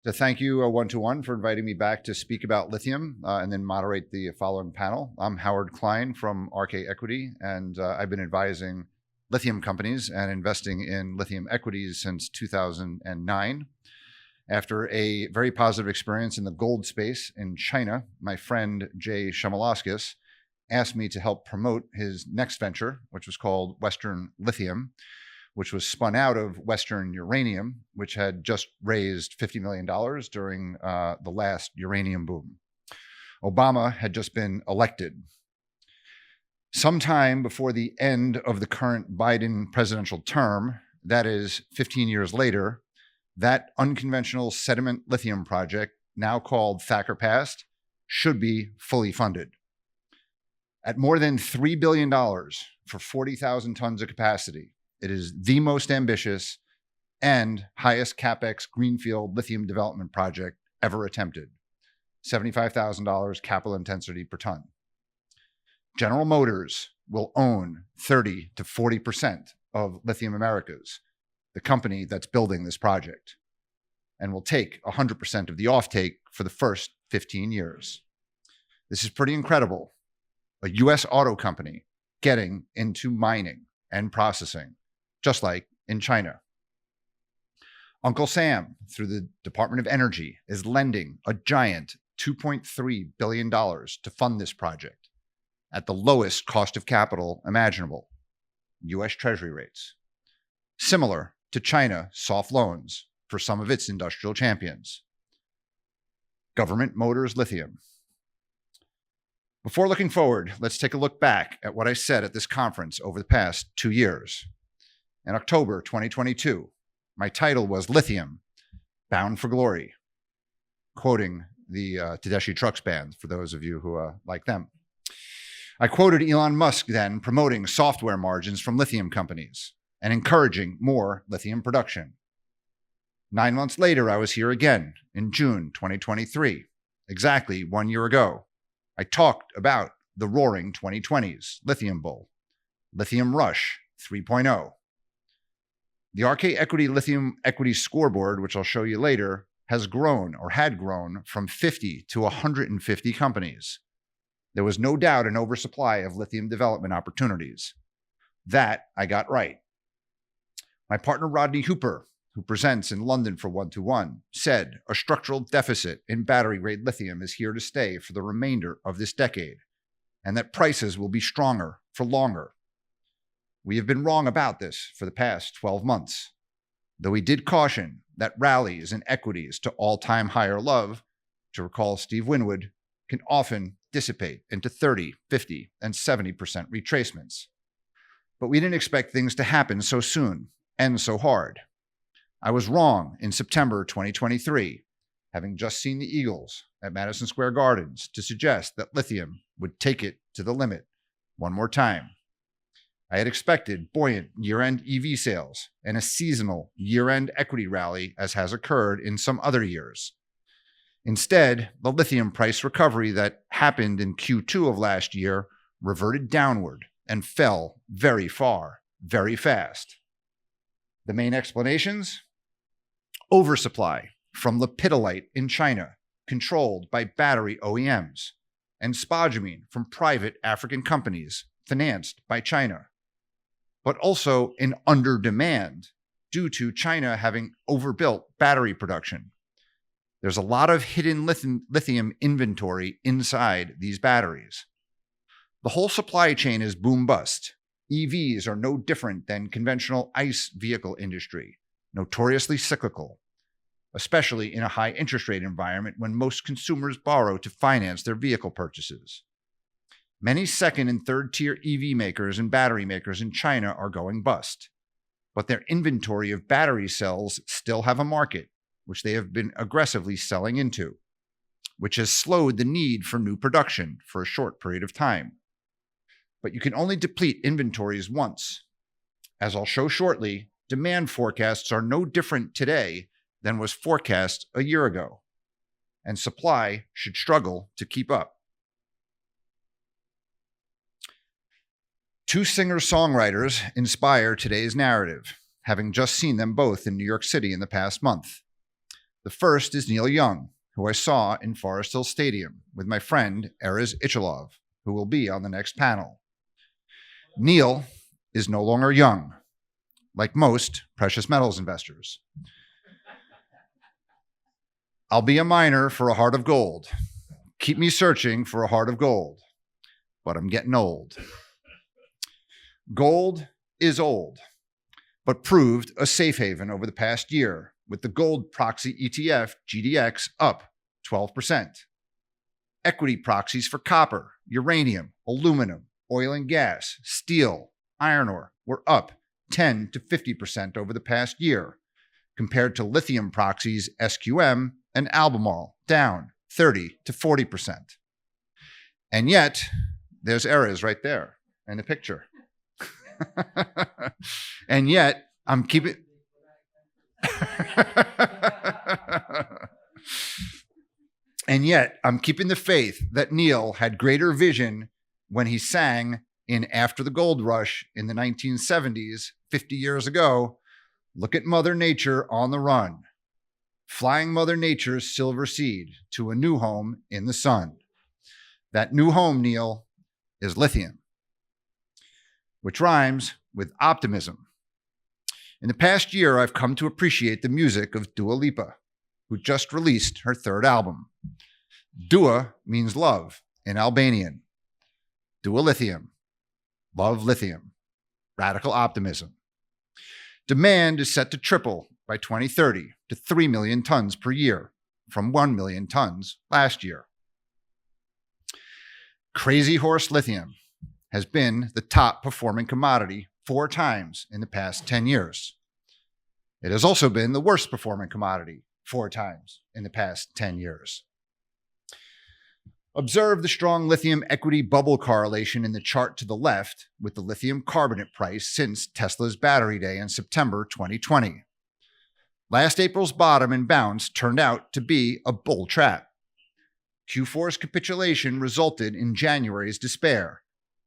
To thank you one-to-one for inviting me back to speak about lithium and then moderate the following panel. I'm Howard Klein from RK Equity, and I've been advising lithium companies and investing in lithium equities since 2009. After a very positive experience in the gold space in China, my friend Jay Shemalaskis asked me to help promote his next venture, which was called Western Lithium, which was spun out of Western Uranium, which had just raised $50 million during the last uranium boom. Obama had just been elected. Sometime before the end of the current Biden presidential term, that is 15 years later, that unconventional sediment lithium project, now called Thacker Pass, should be fully funded. At more than $3 billion for 40,000 tons of capacity, it is the most ambitious and highest CapEx greenfield lithium development project ever attempted. $75,000 capital intensity per ton. General Motors will own 30 to 40% of Lithium Americas, the company that's building this project, and will take 100% of the offtake for the first 15 years. This is pretty incredible. A US auto company getting into mining and processing, just like in China. Uncle Sam, through the Department of Energy, is lending a giant $2.3 billion to fund this project at the lowest cost of capital imaginable, US Treasury rates. Similar to China soft loans for some of its industrial champions. Government Motors Lithium. Before looking forward, let's take a look back at what I said at this conference over the past 2 years. In October 2022, my title was Lithium, Bound for Glory, quoting the Tedeschi Trucks Band, for those of you who like them. I quoted Elon Musk then promoting software margins from lithium companies and encouraging more lithium production. 9 months later, I was here again in June 2023, exactly 1 year ago. I talked about the roaring 2020s lithium bull, Lithium Rush 3.0. The RK Equity Lithium Equity Scoreboard, which I'll show you later, has grown or had grown from 50 to 150 companies. There was no doubt an oversupply of lithium development opportunities. That I got right. My partner Rodney Hooper, who presents in London for One-to-One, said a structural deficit in battery-grade lithium is here to stay for the remainder of this decade, and that prices will be stronger for longer. We have been wrong about this for the past 12 months, though he did caution that rallies in equities to all-time higher love, to recall Steve Winwood, can often dissipate into 30, 50, and 70% retracements. But we didn't expect things to happen so soon and so hard. I was wrong in September 2023, having just seen the Eagles at Madison Square Gardens, to suggest that lithium would take it to the limit one more time. I had expected buoyant year-end EV sales and a seasonal year-end equity rally, as has occurred in some other years. Instead, the lithium price recovery that happened in Q2 of last year reverted downward and fell very far, very fast. The main explanations? Oversupply from lepidolite in China, controlled by battery OEMs, and spodumene from private African companies financed by China, but also in under-demand due to China having overbuilt battery production. There's a lot of hidden lithium inventory inside these batteries. The whole supply chain is boom-bust. EVs are no different than conventional ICE vehicle industry, notoriously cyclical, especially in a high interest rate environment when most consumers borrow to finance their vehicle purchases. Many second and third tier EV makers and battery makers in China are going bust, but their inventory of battery cells still have a market, which they have been aggressively selling into, which has slowed the need for new production for a short period of time. But you can only deplete inventories once. As I'll show shortly, demand forecasts are no different today than was forecast a year ago, and supply should struggle to keep up. Two singer-songwriters inspire today's narrative, having just seen them both in New York City in the past month. The first is Neil Young, who I saw in Forest Hill Stadium with my friend Erez Ichalov, who will be on the next panel. Neil is no longer young, like most precious metals investors. I'll be a miner for a heart of gold. Keep me searching for a heart of gold, but I'm getting old. Gold is old, but proved a safe haven over the past year, with the gold proxy ETF GDX up 12%. Equity proxies for copper, uranium, aluminum, oil and gas, steel, iron ore were up 10 to 50% over the past year, compared to lithium proxies SQM and Albemarle down 30 to 40%. And yet, there's Erez right there in the picture. And yet, I'm keeping... And yet, I'm keeping the faith that Neil had greater vision when he sang in After the Gold Rush in the 1970s, 50 years ago, "Look at Mother Nature on the run, flying Mother Nature's silver seed to a new home in the sun." That new home, Neil, is lithium, which rhymes with optimism. In the past year, I've come to appreciate the music of Dua Lipa, who just released her third album. Dua means love in Albanian. Dua Lithium, love lithium, radical optimism. Demand is set to triple by 2030 to 3 million tons per year, from 1 million tons last year. Crazy Horse Lithium has been the top performing commodity 4 times in the past 10 years. It has also been the worst performing commodity 4 times in the past 10 years. Observe the strong lithium equity bubble correlation in the chart to the left with the lithium carbonate price since Tesla's Battery Day in September 2020. Last April's bottom and bounce turned out to be a bull trap. Q4's capitulation resulted in January's despair.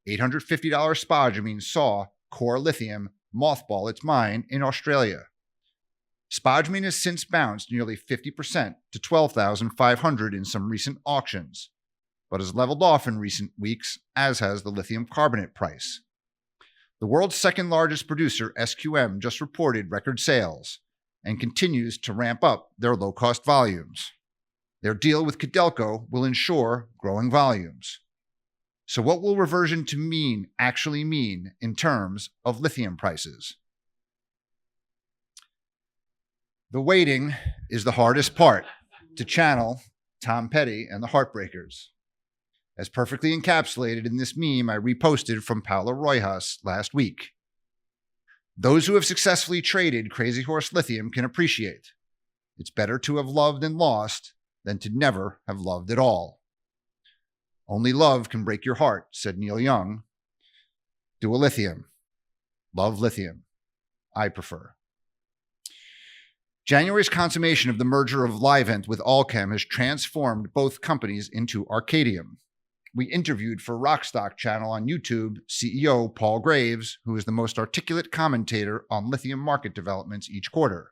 $850 spodumene saw Core Lithium mothball its mine in Australia. Spodumene has since bounced nearly 50% to $12,500 in some recent auctions, but has leveled off in recent weeks, as has the lithium carbonate price. The world's second largest producer, SQM, just reported record sales and continues to ramp up their low-cost volumes. Their deal with Codelco will ensure growing volumes. So what will reversion to actually mean in terms of lithium prices? The waiting is the hardest part, to channel Tom Petty and the Heartbreakers, as perfectly encapsulated in this meme I reposted from Paolo Rojas last week. Those who have successfully traded Crazy Horse Lithium can appreciate it's better to have loved and lost than to never have loved at all. Only love can break your heart, said Neil Young. Dua Lithium. Love lithium. I prefer. January's consummation of the merger of Livent with Allchem has transformed both companies into Arcadium. We interviewed for Rockstock channel on YouTube CEO Paul Graves, who is the most articulate commentator on lithium market developments each quarter.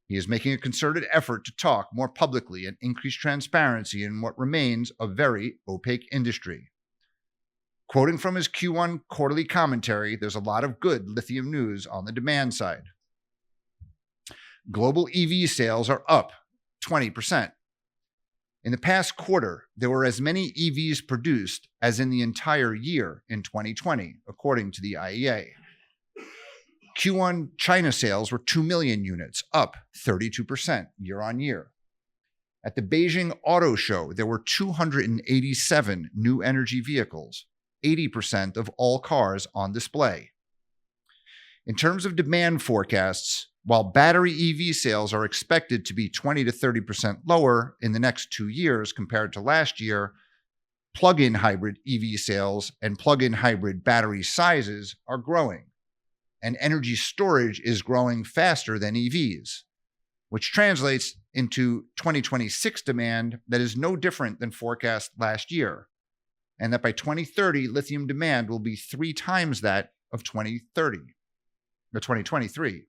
He is making a concerted effort to talk more publicly and increase transparency in what remains a very opaque industry. Quoting from his Q1 quarterly commentary, there's a lot of good lithium news on the demand side. Global EV sales are up 20%. In the past quarter, there were as many EVs produced as in the entire year in 2020, according to the IEA. Q1 China sales were 2 million units, up 32% year on year. At the Beijing Auto Show, there were 287 new energy vehicles, 80% of all cars on display. In terms of demand forecasts, while battery EV sales are expected to be 20 to 30% lower in the next 2 years compared to last year, plug-in hybrid EV sales and plug-in hybrid battery sizes are growing, and energy storage is growing faster than EVs, which translates into 2026 demand that is no different than forecast last year, and that by 2030, lithium demand will be 3 times that of 2023.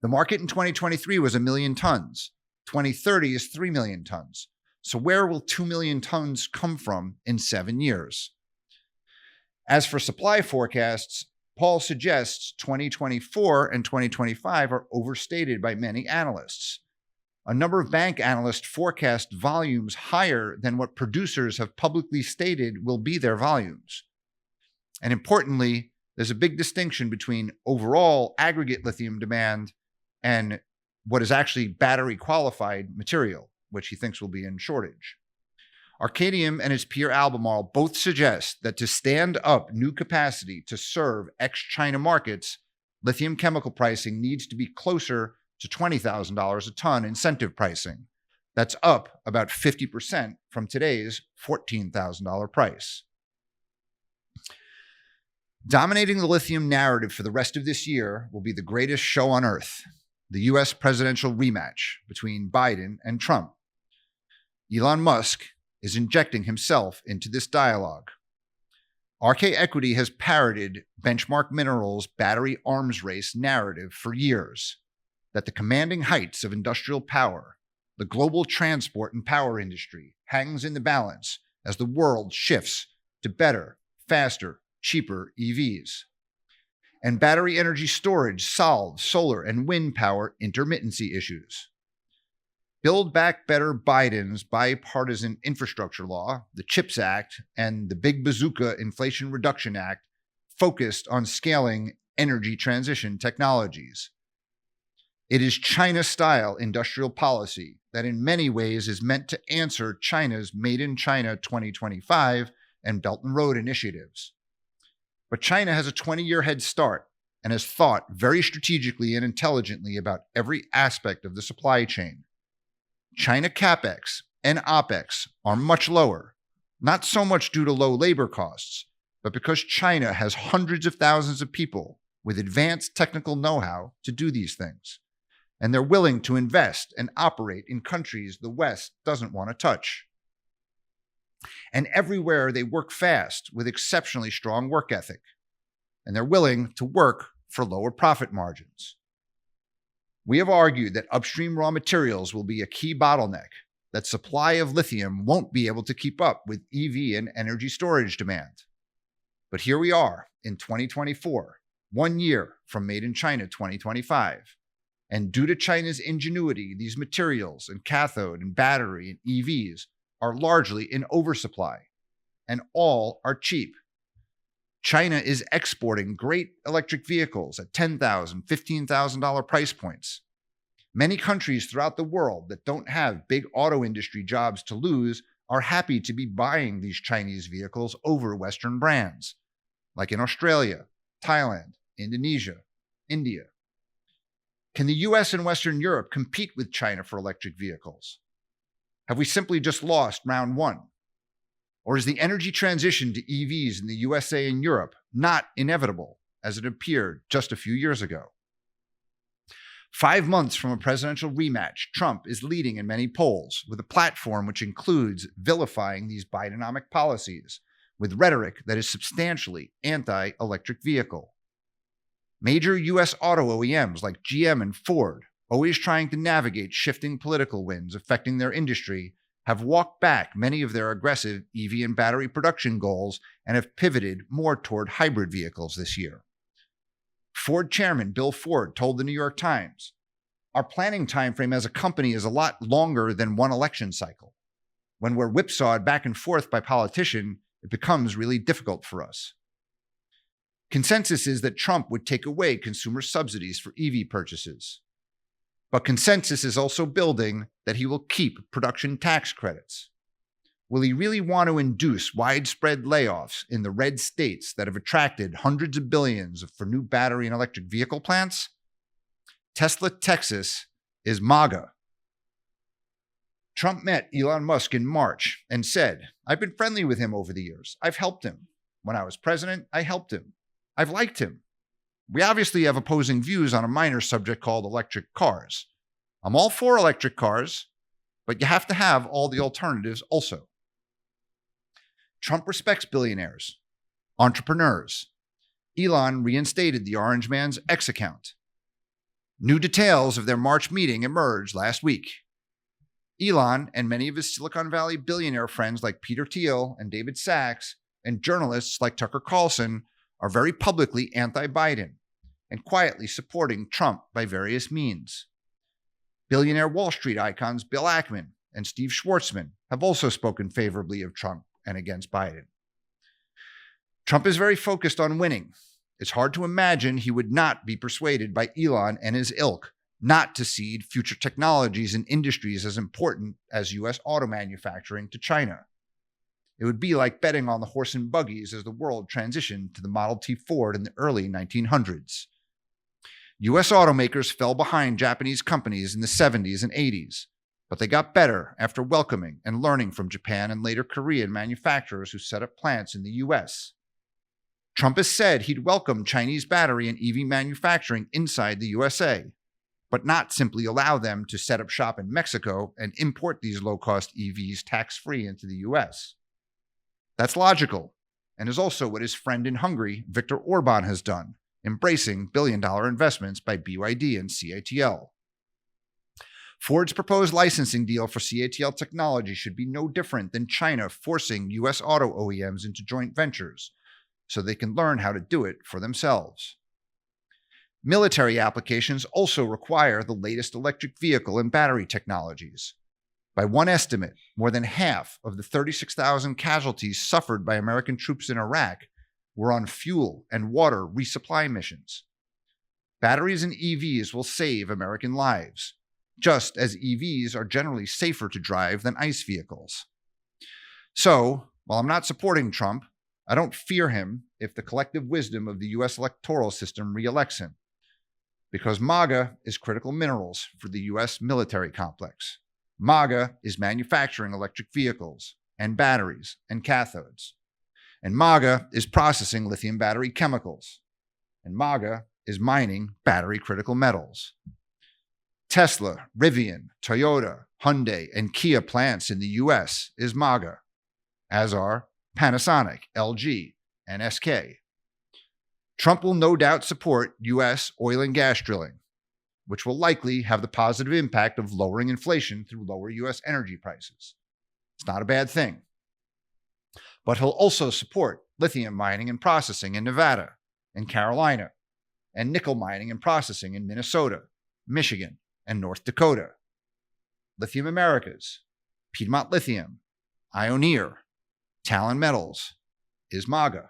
The market in 2023 was 1 million tons. 2030 is 3 million tons. So where will 2 million tons come from in 7 years? As for supply forecasts, Paul suggests 2024 and 2025 are overstated by many analysts. A number of bank analysts forecast volumes higher than what producers have publicly stated will be their volumes. And importantly, there's a big distinction between overall aggregate lithium demand and what is actually battery qualified material, which he thinks will be in shortage. Arcadium and his peer Albemarle both suggest that to stand up new capacity to serve ex-China markets, lithium chemical pricing needs to be closer to $20,000 a ton incentive pricing. That's up about 50% from today's $14,000 price. Dominating the lithium narrative for the rest of this year will be the greatest show on earth, the US presidential rematch between Biden and Trump. Elon Musk is injecting himself into this dialogue. RK Equity has parroted Benchmark Minerals' battery arms race narrative for years, that the commanding heights of industrial power, the global transport and power industry, hangs in the balance as the world shifts to better, faster, cheaper EVs. And battery energy storage solves solar and wind power intermittency issues. Build Back Better Biden's bipartisan infrastructure law, the CHIPS Act, and the Big Bazooka Inflation Reduction Act focused on scaling energy transition technologies. It is China-style industrial policy that in many ways is meant to answer China's Made in China 2025 and Belt and Road initiatives. But China has a 20-year head start and has thought very strategically and intelligently about every aspect of the supply chain. China CapEx and OpEx are much lower, not so much due to low labor costs, but because China has hundreds of thousands of people with advanced technical know-how to do these things. And they're willing to invest and operate in countries the West doesn't want to touch. And everywhere they work fast with exceptionally strong work ethic. And they're willing to work for lower profit margins. We have argued that upstream raw materials will be a key bottleneck, that supply of lithium won't be able to keep up with EV and energy storage demand. But here we are in 2024, 1 year from Made in China 2025. And due to China's ingenuity, these materials and cathode and battery and EVs are largely in oversupply, and all are cheap. China is exporting great electric vehicles at $10,000, $15,000 price points. Many countries throughout the world that don't have big auto industry jobs to lose are happy to be buying these Chinese vehicles over Western brands, like in Australia, Thailand, Indonesia, India. Can the US and Western Europe compete with China for electric vehicles? Have we simply just lost round one? Or is the energy transition to EVs in the USA and Europe not inevitable, as it appeared just a few years ago? 5 months from a presidential rematch, Trump is leading in many polls with a platform which includes vilifying these Bidenomic policies with rhetoric that is substantially anti-electric vehicle. Major US auto OEMs like GM and Ford, always trying to navigate shifting political winds affecting their industry, have walked back many of their aggressive EV and battery production goals and have pivoted more toward hybrid vehicles this year. Ford chairman Bill Ford told the New York Times, "Our planning timeframe as a company is a lot longer than one election cycle. When we're whipsawed back and forth by politicians, it becomes really difficult for us." Consensus is that Trump would take away consumer subsidies for EV purchases. But consensus is also building that he will keep production tax credits. Will he really want to induce widespread layoffs in the red states that have attracted hundreds of billions for new battery and electric vehicle plants? Tesla Texas is MAGA. Trump met Elon Musk in March and said, "I've been friendly with him over the years. I've helped him. When I was president, I helped him. I've liked him. We obviously have opposing views on a minor subject called electric cars. I'm all for electric cars, but you have to have all the alternatives also." Trump respects billionaires, entrepreneurs. Elon reinstated the Orange Man's X account. New details of their March meeting emerged last week. Elon and many of his Silicon Valley billionaire friends like Peter Thiel and David Sachs and journalists like Tucker Carlson are very publicly anti-Biden and quietly supporting Trump by various means. Billionaire Wall Street icons Bill Ackman and Steve Schwarzman have also spoken favorably of Trump and against Biden. Trump is very focused on winning. It's hard to imagine he would not be persuaded by Elon and his ilk not to cede future technologies and industries as important as U.S. auto manufacturing to China. It would be like betting on the horse and buggies as the world transitioned to the Model T Ford in the early 1900s. U.S. automakers fell behind Japanese companies in the 70s and 80s, but they got better after welcoming and learning from Japan and later Korean manufacturers who set up plants in the U.S. Trump has said he'd welcome Chinese battery and EV manufacturing inside the USA, but not simply allow them to set up shop in Mexico and import these low-cost EVs tax-free into the US. That's logical, and is also what his friend in Hungary, Viktor Orban, has done, embracing billion-dollar investments by BYD and CATL. Ford's proposed licensing deal for CATL technology should be no different than China forcing US auto OEMs into joint ventures so they can learn how to do it for themselves. Military applications also require the latest electric vehicle and battery technologies. By one estimate, more than half of the 36,000 casualties suffered by American troops in Iraq were on fuel and water resupply missions. Batteries and EVs will save American lives, just as EVs are generally safer to drive than ICE vehicles. So, while I'm not supporting Trump, I don't fear him if the collective wisdom of the U.S. electoral system reelects him, because MAGA is critical minerals for the U.S. military complex. MAGA is manufacturing electric vehicles and batteries and cathodes. And MAGA is processing lithium battery chemicals. And MAGA is mining battery critical metals. Tesla, Rivian, Toyota, Hyundai, and Kia plants in the U.S. is MAGA, as are Panasonic, LG, and SK. Trump will no doubt support U.S. oil and gas drilling, which will likely have the positive impact of lowering inflation through lower U.S. energy prices. It's not a bad thing. But he'll also support lithium mining and processing in Nevada and Carolina, and nickel mining and processing in Minnesota, Michigan, and North Dakota. Lithium Americas, Piedmont Lithium, Ioneer, Talon Metals is MAGA.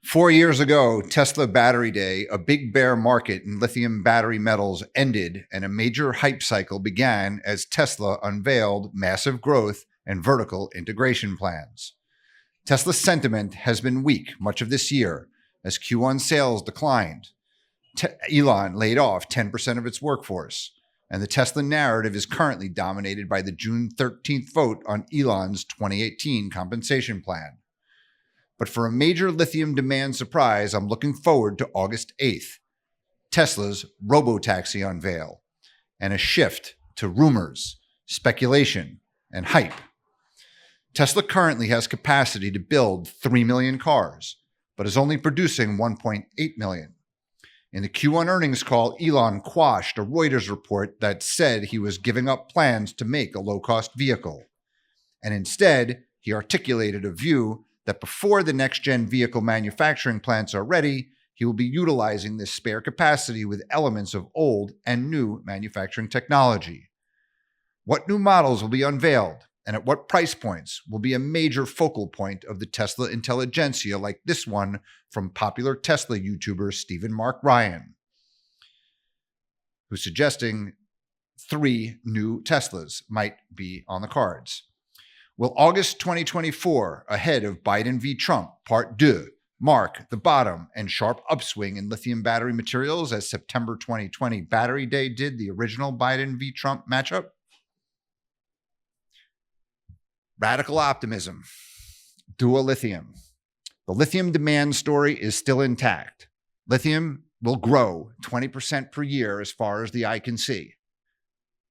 4 years ago, Tesla Battery Day, a big bear market in lithium battery metals ended and a major hype cycle began as Tesla unveiled massive growth and vertical integration plans. Tesla's sentiment has been weak much of this year as Q1 sales declined. Elon laid off 10% of its workforce, and the Tesla narrative is currently dominated by the June 13th vote on Elon's 2018 compensation plan. But for a major lithium demand surprise, I'm looking forward to August 8th, Tesla's robotaxi unveil, and a shift to rumors, speculation, and hype. Tesla currently has capacity to build 3 million cars, but is only producing 1.8 million. In the Q1 earnings call, Elon quashed a Reuters report that said he was giving up plans to make a low-cost vehicle. And instead, he articulated a view that before the next-gen vehicle manufacturing plants are ready, he will be utilizing this spare capacity with elements of old and new manufacturing technology. What new models will be unveiled and at what price points will be a major focal point of the Tesla intelligentsia like this one from popular Tesla YouTuber Stephen Mark Ryan, who's suggesting 3 new Teslas might be on the cards. Will August 2024, ahead of Biden v. Trump, Part 2, mark the bottom and sharp upswing in lithium battery materials as September 2020 Battery Day did the original Biden v. Trump matchup? Radical optimism. Dual lithium. The lithium demand story is still intact. Lithium will grow 20% per year as far as the eye can see.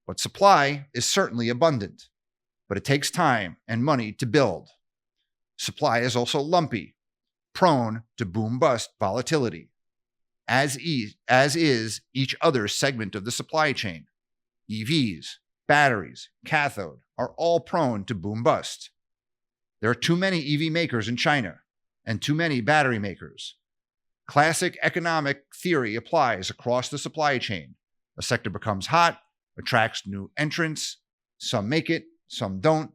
But supply is certainly abundant, but it takes time and money to build. Supply is also lumpy, prone to boom-bust volatility. as is each other segment of the supply chain. EVs, batteries, cathode are all prone to boom bust. There are too many EV makers in China and too many battery makers. Classic economic theory applies across the supply chain. A sector becomes hot, attracts new entrants. Some make it, some don't.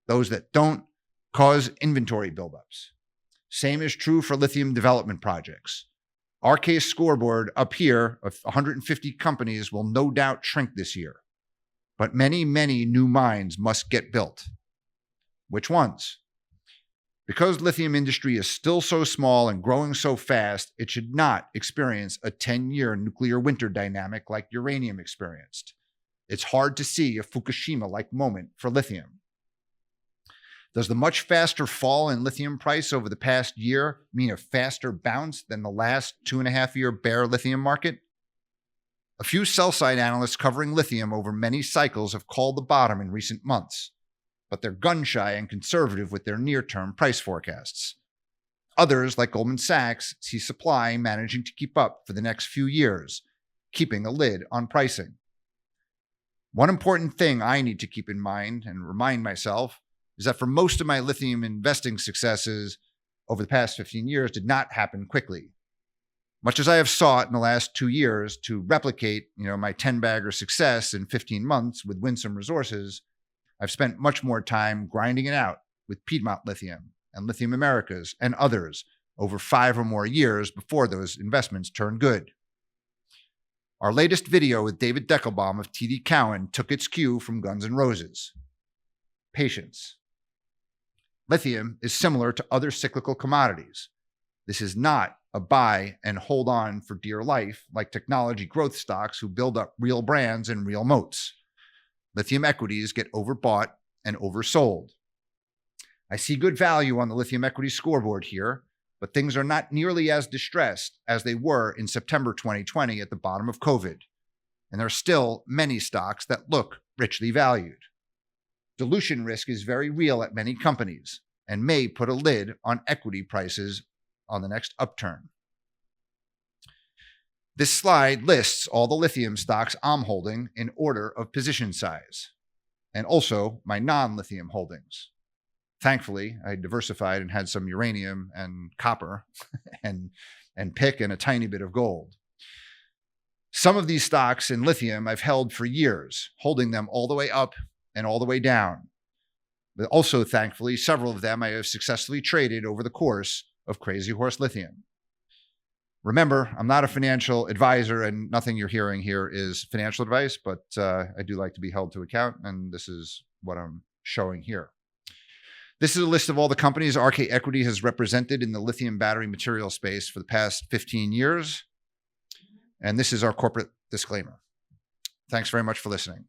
Those that don't cause inventory buildups. Same is true for lithium development projects. Our case scoreboard up here of 150 companies will no doubt shrink this year. But many, many new mines must get built. Which ones? Because lithium industry is still so small and growing so fast, it should not experience a 10-year nuclear winter dynamic like uranium experienced. It's hard to see a Fukushima-like moment for lithium. Does the much faster fall in lithium price over the past year mean a faster bounce than the last 2.5-year bear lithium market? A few sell-side analysts covering lithium over many cycles have called the bottom in recent months, but they're gun-shy and conservative with their near-term price forecasts. Others, like Goldman Sachs, see supply managing to keep up for the next few years, keeping a lid on pricing. One important thing I need to keep in mind and remind myself is that for most of my lithium investing successes over the past 15 years did not happen quickly. Much as I have sought in the last 2 years to replicate, my 10-bagger success in 15 months with Winsome Resources, I've spent much more time grinding it out with Piedmont Lithium and Lithium Americas and others over 5 or more years before those investments turned good. Our latest video with David Deckelbaum of TD Cowen took its cue from Guns N' Roses. Patience. Lithium is similar to other cyclical commodities. This is not a buy and hold on for dear life like technology growth stocks who build up real brands and real moats. Lithium equities get overbought and oversold. I see good value on the lithium equity scoreboard here, but things are not nearly as distressed as they were in September 2020 at the bottom of COVID, and there are still many stocks that look richly valued. Dilution risk is very real at many companies and may put a lid on equity prices on the next upturn. This slide lists all the lithium stocks I'm holding in order of position size, and also my non-lithium holdings. Thankfully, I diversified and had some uranium and copper and PIC and a tiny bit of gold. Some of these stocks in lithium I've held for years, holding them all the way up and all the way down. But also, thankfully, several of them I have successfully traded over the course of Crazy Horse Lithium. Remember, I'm not a financial advisor, and nothing you're hearing here is financial advice, but I do like to be held to account, and this is what I'm showing here. This is a list of all the companies RK Equity has represented in the lithium battery material space for the past 15 years, and this is our corporate disclaimer. Thanks very much for listening.